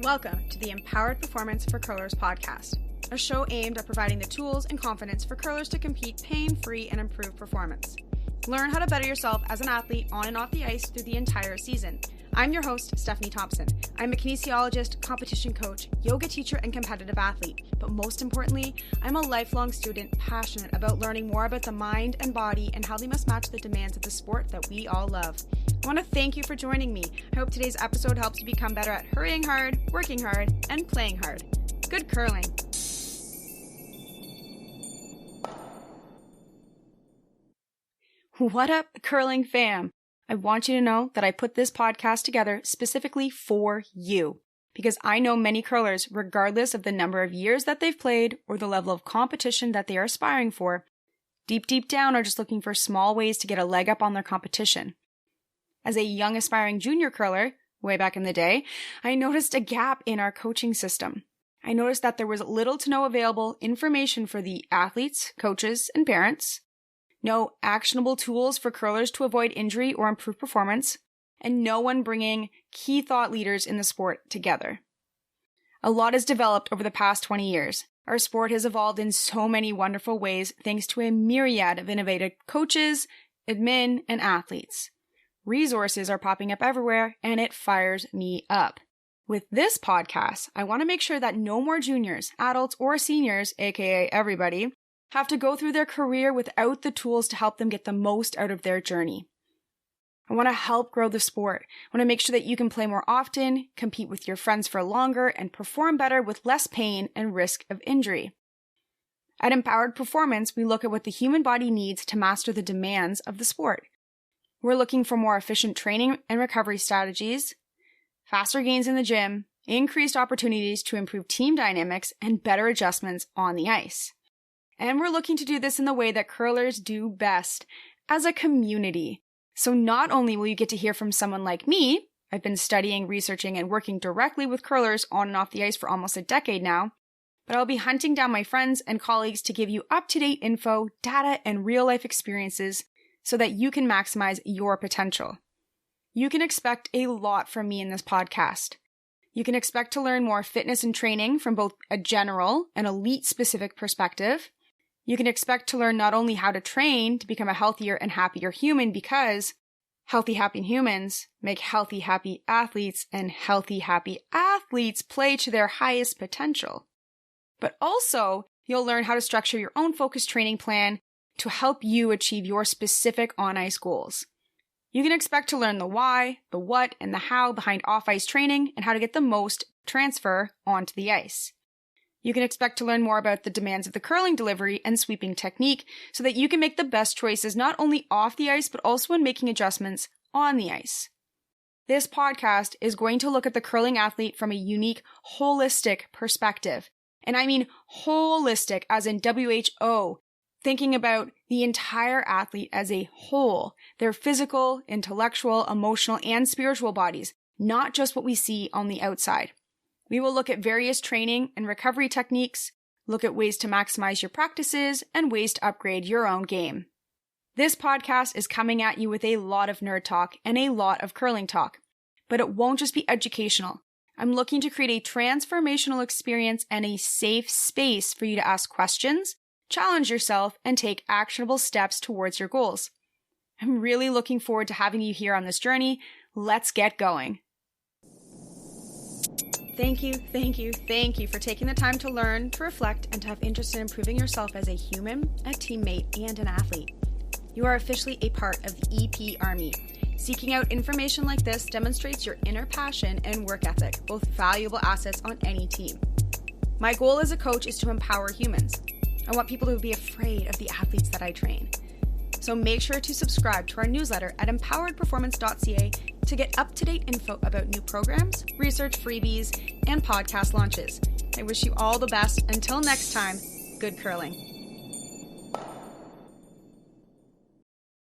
Welcome to the Empowered Performance for Curlers podcast, a show aimed at providing the tools and confidence for curlers to compete pain-free and improve performance. Learn how to better yourself as an athlete on and off the ice through the entire season. I'm your host, Stephanie Thompson. I'm a kinesiologist, competition coach, yoga teacher, and competitive athlete. But most importantly, I'm a lifelong student passionate about learning more about the mind and body and how they must match the demands of the sport that we all love. I want to thank you for joining me. I hope today's episode helps you become better at hurrying hard, working hard, and playing hard. Good curling. What up, curling fam? I want you to know that I put this podcast together specifically for you, because I know many curlers, regardless of the number of years that they've played or the level of competition that they are aspiring for, deep down are just looking for small ways to get a leg up on their competition. As a young aspiring junior curler, way back in the day, I noticed a gap in our coaching system. I noticed that there was little to no available information for the athletes, coaches, and parents, no actionable tools for curlers to avoid injury or improve performance, and no one bringing key thought leaders in the sport together. A lot has developed over the past 20 years. Our sport has evolved in so many wonderful ways thanks to a myriad of innovative coaches, admin, and athletes. Resources are popping up everywhere, and it fires me up. With this podcast, I want to make sure that no more juniors, adults, or seniors, aka everybody, have to go through their career without the tools to help them get the most out of their journey. I want to help grow the sport. I want to make sure that you can play more often, compete with your friends for longer, and perform better with less pain and risk of injury. At Empowered Performance, we look at what the human body needs to master the demands of the sport. We're looking for more efficient training and recovery strategies, faster gains in the gym, increased opportunities to improve team dynamics, and better adjustments on the ice. And we're looking to do this in the way that curlers do best, as a community. So not only will you get to hear from someone like me, I've been studying, researching, and working directly with curlers on and off the ice for almost a decade now, but I'll be hunting down my friends and colleagues to give you up-to-date info, data, and real-life experiences so that you can maximize your potential. You can expect a lot from me in this podcast. You can expect to learn more fitness and training from both a general and elite-specific perspective. You can expect to learn not only how to train to become a healthier and happier human, because healthy, happy humans make healthy, happy athletes, and healthy, happy athletes play to their highest potential. But also, you'll learn how to structure your own focused training plan to help you achieve your specific on-ice goals. You can expect to learn the why, the what, and the how behind off-ice training and how to get the most transfer onto the ice. You can expect to learn more about the demands of the curling delivery and sweeping technique so that you can make the best choices not only off the ice, but also in making adjustments on the ice. This podcast is going to look at the curling athlete from a unique, holistic perspective. And I mean holistic as in WHO, thinking about the entire athlete as a whole, their physical, intellectual, emotional, and spiritual bodies, not just what we see on the outside. We will look at various training and recovery techniques, look at ways to maximize your practices, and ways to upgrade your own game. This podcast is coming at you with a lot of nerd talk and a lot of curling talk, but it won't just be educational. I'm looking to create a transformational experience and a safe space for you to ask questions, challenge yourself, and take actionable steps towards your goals. I'm really looking forward to having you here on this journey. Let's get going. Thank you for taking the time to learn, to reflect, and to have interest in improving yourself as a human, a teammate, and an athlete. You are officially a part of the EP Army. Seeking out information like this demonstrates your inner passion and work ethic, both valuable assets on any team. My goal as a coach is to empower humans. I want people to be afraid of the athletes that I train. So make sure to subscribe to our newsletter at empoweredperformance.ca to get up-to-date info about new programs, research freebies, and podcast launches. I wish you all the best. Until next time, good curling.